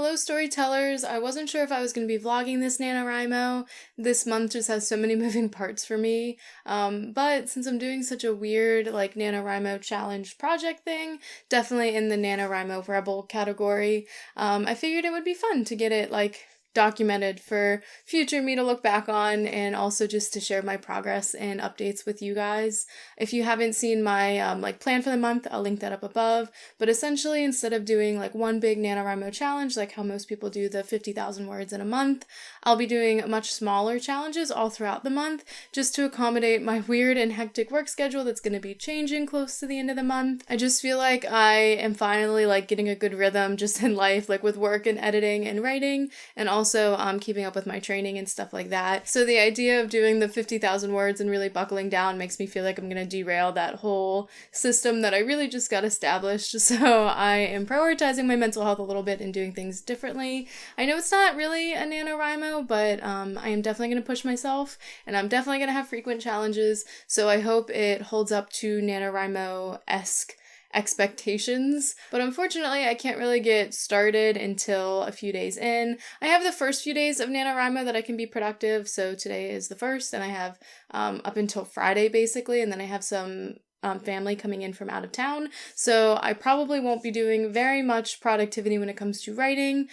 Hello Storytellers! I wasn't sure if I was going to be vlogging this NaNoWriMo. This month just has so many moving parts for me, but since I'm doing such a weird like NaNoWriMo challenge project thing, definitely in the NaNoWriMo Rebel category, I figured it would be fun to get it like documented for future me to look back on, and also just to share my progress and updates with you guys. If you haven't seen my plan for the month, I'll link that up above. But essentially, instead of doing like one big NaNoWriMo challenge like how most people do the 50,000 words in a month, I'll be doing much smaller challenges all throughout the month just to accommodate my weird and hectic work schedule that's going to be changing close to the end of the month. I just feel like I am finally like getting a good rhythm just in life, like with work and editing and writing, and also keeping up with my training and stuff like that. So the idea of doing the 50,000 words and really buckling down makes me feel like I'm going to derail that whole system that I really just got established. So I am prioritizing my mental health a little bit and doing things differently. I know it's not really a NaNoWriMo, but I am definitely going to push myself, and I'm definitely going to have frequent challenges. So I hope it holds up to NaNoWriMo-esque expectations, but unfortunately I can't really get started until a few days in. I have the first few days of NaNoWriMo that I can be productive, so today is the first, and I have up until Friday basically, and then I have some family coming in from out of town, so I probably won't be doing very much productivity when it comes to writing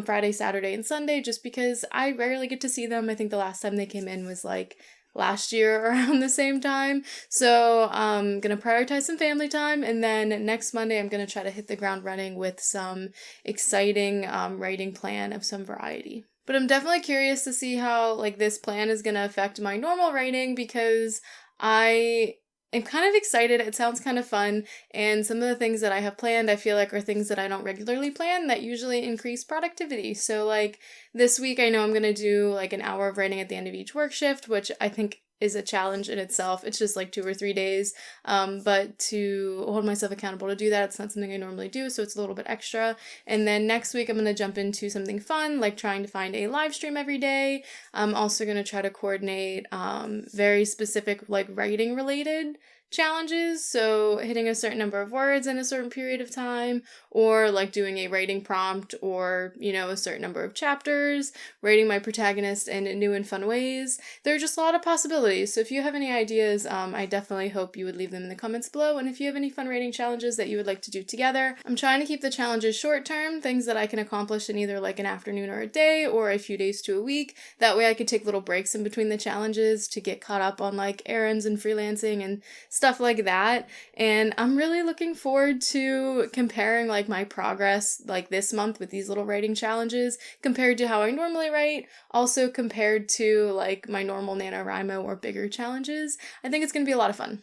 Friday, Saturday, and Sunday, just because I rarely get to see them. I think the last time they came in was like last year around the same time. So I'm gonna prioritize some family time, and then next Monday I'm gonna try to hit the ground running with some exciting writing plan of some variety. But I'm definitely curious to see how like this plan is gonna affect my normal writing, because I'm kind of excited. It sounds kind of fun, and some of the things that I have planned I feel like are things that I don't regularly plan that usually increase productivity. So like this week I know I'm going to do like an hour of writing at the end of each work shift, which I think is a challenge in itself. It's just like 2 or 3 days, but to hold myself accountable to do that, it's not something I normally do, so it's a little bit extra. And then next week I'm going to jump into something fun, like trying to find a live stream every day. I'm also going to try to coordinate very specific like writing related challenges, so hitting a certain number of words in a certain period of time, or like doing a writing prompt, or a certain number of chapters, rating my protagonist in new and fun ways. There are just a lot of possibilities, so if you have any ideas, I definitely hope you would leave them in the comments below. And if you have any fun writing challenges that you would like to do together, I'm trying to keep the challenges short term, things that I can accomplish in either like an afternoon or a day, or a few days to a week. That way I could take little breaks in between the challenges to get caught up on like errands and freelancing and stuff like that. And I'm really looking forward to comparing like my progress like this month with these little writing challenges compared to how I normally write, also compared to like my normal NaNoWriMo or bigger challenges. I think it's going to be a lot of fun.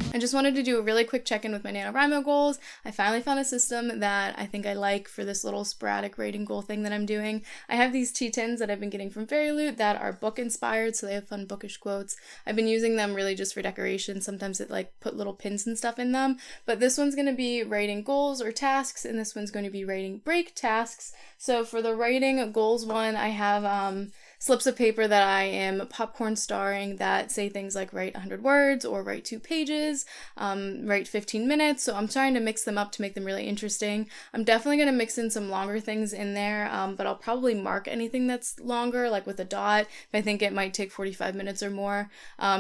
I just wanted to do a really quick check-in with my NaNoWriMo goals. I finally found a system that I think I like for this little sporadic writing goal thing that I'm doing. I have these tea tins that I've been getting from Fairyloot that are book inspired, so they have fun bookish quotes. I've been using them really just for decoration. Sometimes it like put little pins and stuff in them, but this one's going to be writing goals or tasks, and this one's going to be writing break tasks. So for the writing goals one, I have slips of paper that I am popcorn starring that say things like write 100 words or write 2 pages, write 15 minutes. So I'm trying to mix them up to make them really interesting. I'm definitely going to mix in some longer things in there, but I'll probably mark anything that's longer, like with a dot, if I think it might take 45 minutes or more,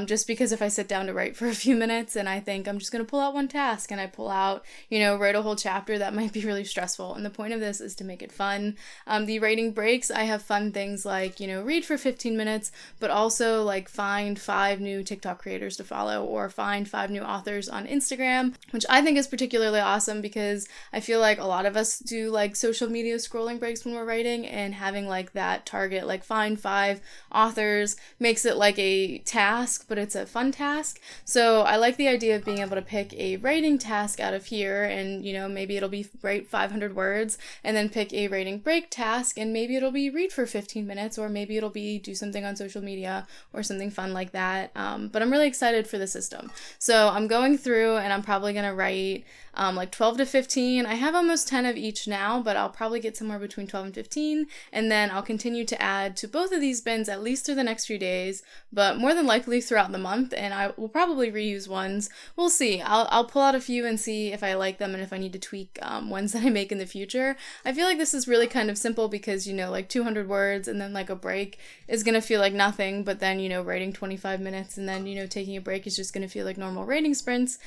just because if I sit down to write for a few minutes and I think I'm just going to pull out one task and I pull out, write a whole chapter, that might be really stressful. And the point of this is to make it fun. The writing breaks, I have fun things like, read for 15 minutes, but also like find 5 new TikTok creators to follow, or find 5 new authors on Instagram, which I think is particularly awesome because I feel like a lot of us do like social media scrolling breaks when we're writing, and having like that target, like find 5 authors, makes it like a task, but it's a fun task. So I like the idea of being able to pick a writing task out of here, and maybe it'll be write 500 words, and then pick a writing break task, and maybe it'll be read for 15 minutes, or maybe maybe it'll be do something on social media or something fun like that. But I'm really excited for the system. So I'm going through and I'm probably going to write like 12 to 15. I have almost 10 of each now, but I'll probably get somewhere between 12 and 15. And then I'll continue to add to both of these bins at least through the next few days, but more than likely throughout the month. And I will probably reuse ones. We'll see. I'll pull out a few and see if I like them and if I need to tweak ones that I make in the future. I feel like this is really kind of simple because, you know, like 200 words and then like a break is going to feel like nothing, but then, you know, writing 25 minutes and then, you know, taking a break is just going to feel like normal writing sprints.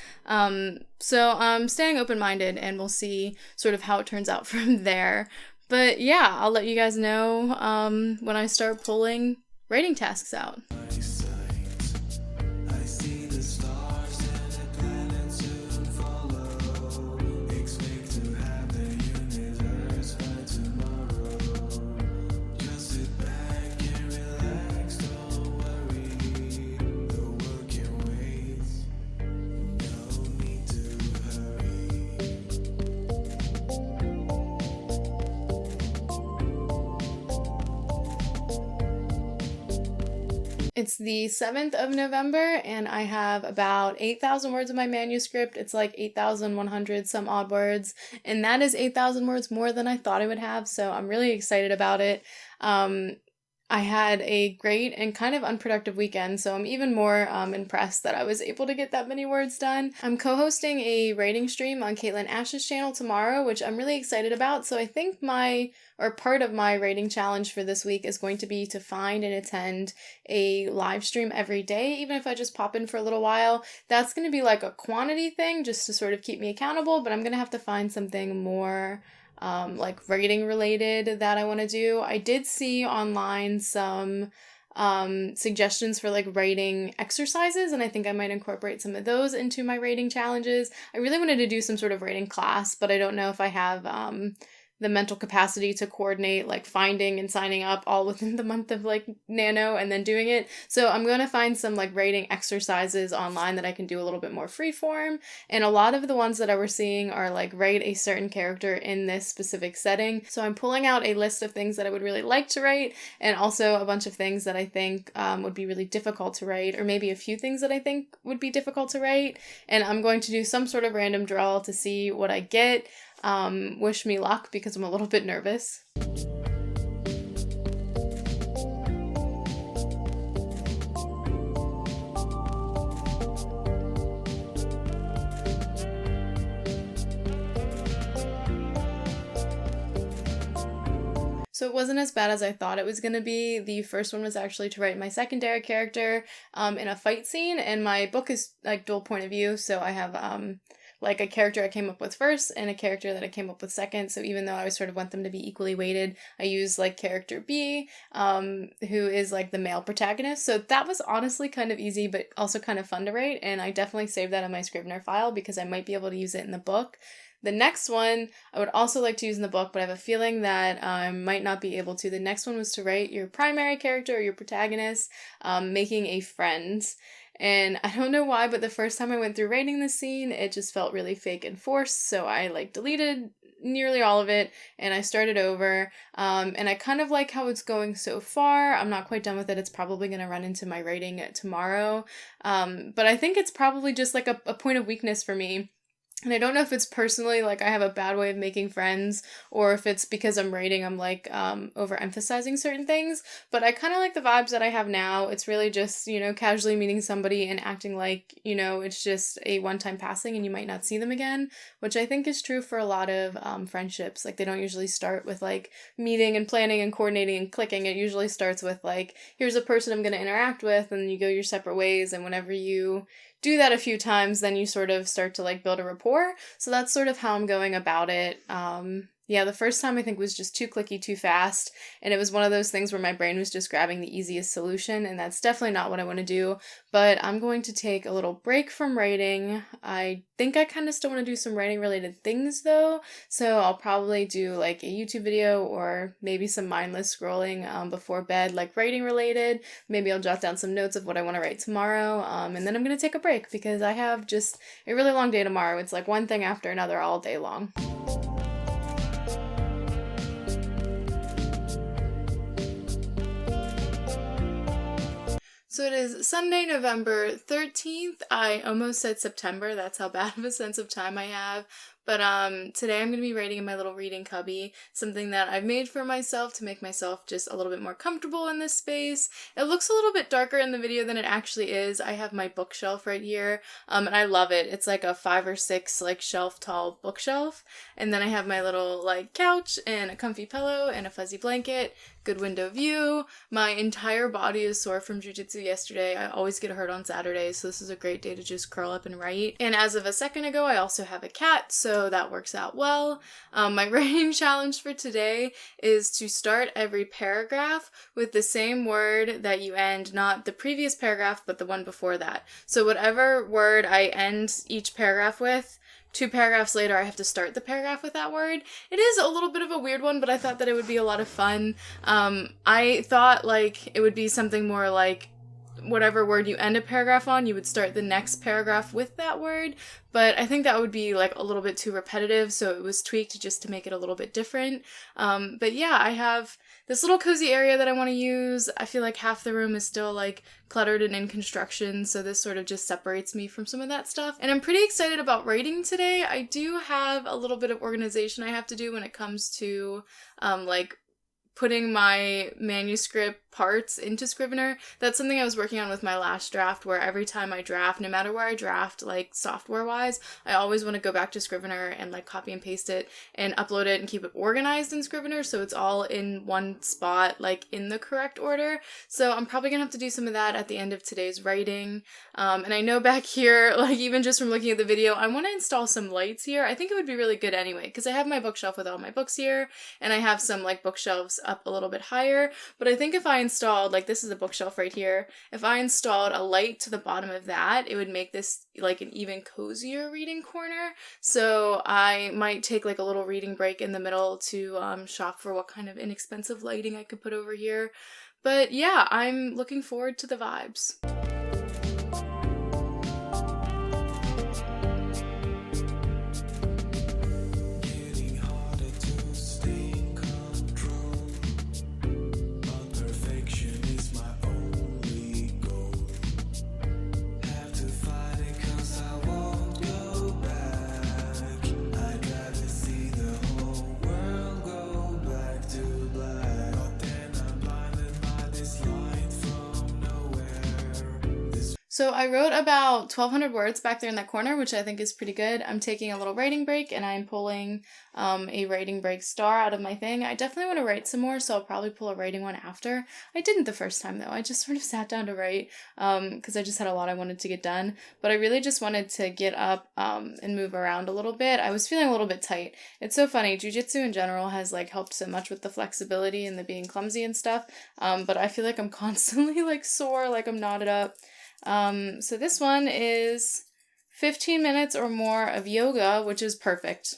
So I'm staying open-minded and we'll see sort of how it turns out from there. But yeah, I'll let you guys know when I start pulling writing tasks out. It's the 7th of November and I have about 8,000 words of my manuscript. It's like 8,100 some odd words, and that is 8,000 words more than I thought I would have, so I'm really excited about it. I had a great and kind of unproductive weekend, so I'm even more impressed that I was able to get that many words done. I'm co-hosting a writing stream on Caitlin Ash's channel tomorrow, which I'm really excited about, so I think part of my writing challenge for this week is going to be to find and attend a live stream every day, even if I just pop in for a little while. That's going to be like a quantity thing just to sort of keep me accountable, but I'm going to have to find something more like writing related that I want to do. I did see online some suggestions for like writing exercises, and I think I might incorporate some of those into my writing challenges. I really wanted to do some sort of writing class, but I don't know if I have the mental capacity to coordinate like finding and signing up all within the month of like Nano and then doing it. So I'm going to find some like writing exercises online that I can do a little bit more freeform. And a lot of the ones that I was seeing are like write a certain character in this specific setting. So I'm pulling out a list of things that I would really like to write, and also a bunch of things that I think would be really difficult to write, or maybe a few things that I think would be difficult to write. And I'm going to do some sort of random draw to see what I get. Wish me luck because I'm a little bit nervous. So it wasn't as bad as I thought it was going to be. The first one was actually to write my secondary character in a fight scene, and my book is like dual point of view, so I have like a character I came up with first and a character that I came up with second. So even though I sort of want them to be equally weighted, I use like character B, who is like the male protagonist. So that was honestly kind of easy, but also kind of fun to write. And I definitely saved that in my Scrivener file because I might be able to use it in the book. The next one I would also like to use in the book, but I have a feeling that I might not be able to. The next one was to write your primary character or your protagonist, making a friend. And I don't know why, but the first time I went through writing this scene, it just felt really fake and forced. So I like deleted nearly all of it and I started over. And I kind of like how it's going so far. I'm not quite done with it. It's probably going to run into my writing tomorrow. But I think it's probably just like a point of weakness for me. And I don't know if it's personally like I have a bad way of making friends, or if it's because I'm writing, I'm like overemphasizing certain things, but I kind of like the vibes that I have now. It's really just, you know, casually meeting somebody and acting like, you know, it's just a one-time passing and you might not see them again, which I think is true for a lot of friendships. Like they don't usually start with like meeting and planning and coordinating and clicking. It usually starts with like, here's a person I'm going to interact with, and you go your separate ways, and whenever you do that a few times, then you sort of start to like build a rapport. So that's sort of how I'm going about it. Yeah, the first time I think was just too clicky, too fast, and it was one of those things where my brain was just grabbing the easiest solution, and that's definitely not what I want to do. But I'm going to take a little break from writing. I think I kind of still want to do some writing related things though, so I'll probably do like a YouTube video or maybe some mindless scrolling before bed, like writing related. Maybe I'll jot down some notes of what I want to write tomorrow, and then I'm going to take a break because I have just a really long day tomorrow. It's like one thing after another all day long. So it is Sunday, November 13th. I almost said September. That's how bad of a sense of time I have. But today I'm going to be writing in my little reading cubby, something that I've made for myself to make myself just a little bit more comfortable in this space. It looks a little bit darker in the video than it actually is. I have my bookshelf right here, and I love it. It's like a 5 or 6 like shelf tall bookshelf, and then I have my little like couch and a comfy pillow and a fuzzy blanket. Good window view. My entire body is sore from jujitsu yesterday. I always get hurt on Saturdays, so this is a great day to just curl up and write. And as of a second ago, I also have a cat, so that works out well. My writing challenge for today is to start every paragraph with the same word that you end, not the previous paragraph, but the one before that. So whatever word I end each paragraph with, 2 paragraphs later, I have to start the paragraph with that word. It is a little bit of a weird one, but I thought that it would be a lot of fun. I thought like it would be something more like whatever word you end a paragraph on, you would start the next paragraph with that word, but I think that would be like a little bit too repetitive, so it was tweaked just to make it a little bit different. But yeah, I have this little cozy area that I want to use. I feel like half the room is still like cluttered and in construction, so this sort of just separates me from some of that stuff. And I'm pretty excited about writing today. I do have a little bit of organization I have to do when it comes to like putting my manuscript parts into Scrivener. That's something I was working on with my last draft, where every time I draft, no matter where I draft, like software-wise, I always want to go back to Scrivener and like copy and paste it and upload it and keep it organized in Scrivener so it's all in one spot, like in the correct order. So I'm probably gonna have to do some of that at the end of today's writing. And I know back here, like even just from looking at the video, I want to install some lights here. I think it would be really good anyway, because I have my bookshelf with all my books here, and I have some like bookshelves up a little bit higher, but I think if I installed, like this is a bookshelf right here, if I installed a light to the bottom of that, it would make this like an even cozier reading corner. So I might take like a little reading break in the middle to shop for what kind of inexpensive lighting I could put over here. But yeah, I'm looking forward to the vibes. So I wrote about 1,200 words back there in that corner, which I think is pretty good. I'm taking a little writing break, and I'm pulling a writing break star out of my thing. I definitely want to write some more, so I'll probably pull a writing one after. I didn't the first time, though. I just sort of sat down to write because I just had a lot I wanted to get done. But I really just wanted to get up and move around a little bit. I was feeling a little bit tight. It's so funny. Jiu-jitsu in general has like helped so much with the flexibility and the being clumsy and stuff, but I feel like I'm constantly like sore, like I'm knotted up. So this one is 15 minutes or more of yoga, which is perfect.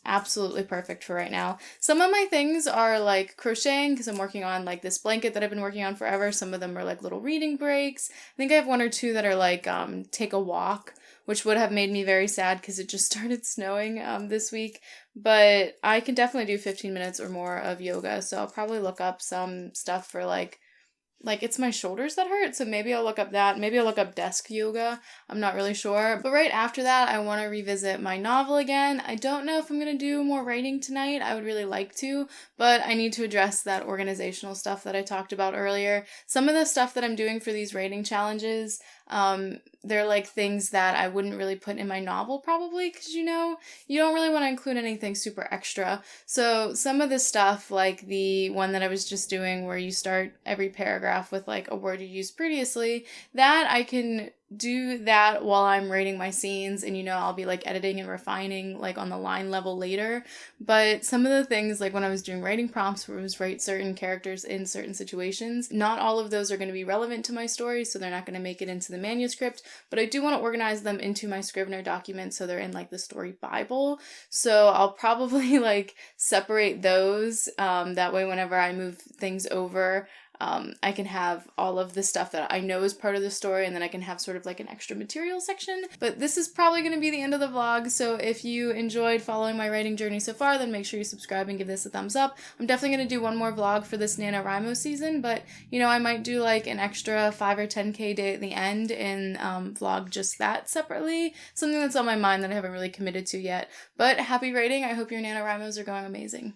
Absolutely perfect for right now. Some of my things are like crocheting because I'm working on like this blanket that I've been working on forever. Some of them are like little reading breaks. I think I have 1 or 2 that are like take a walk, which would have made me very sad because it just started snowing this week. But I can definitely do 15 minutes or more of yoga. So I'll probably look up some stuff for like it's my shoulders that hurt, so maybe I'll look up that. Maybe I'll look up desk yoga. I'm not really sure. But right after that, I want to revisit my novel again. I don't know if I'm going to do more writing tonight. I would really like to, but I need to address that organizational stuff that I talked about earlier. Some of the stuff that I'm doing for these writing challenges, they're like things that I wouldn't really put in my novel probably, because you don't really want to include anything super extra. So some of the stuff, like the one that I was just doing where you start every paragraph with like a word you used previously, that I can do that while I'm writing my scenes, and I'll be like editing and refining like on the line level later. But some of the things, like when I was doing writing prompts where it was write certain characters in certain situations, not all of those are going to be relevant to my story, so they're not going to make it into the manuscript, but I do want to organize them into my Scrivener document so they're in like the story Bible. So I'll probably like separate those, that way whenever I move things over, I can have all of the stuff that I know is part of the story, and then I can have sort of like an extra material section. But this is probably going to be the end of the vlog, so if you enjoyed following my writing journey so far, then make sure you subscribe and give this a thumbs up. I'm definitely going to do one more vlog for this NaNoWriMo season, but you know, I might do like an extra 5 or 10k day at the end and vlog just that separately. Something that's on my mind that I haven't really committed to yet. But happy writing. I hope your NaNoWriMos are going amazing.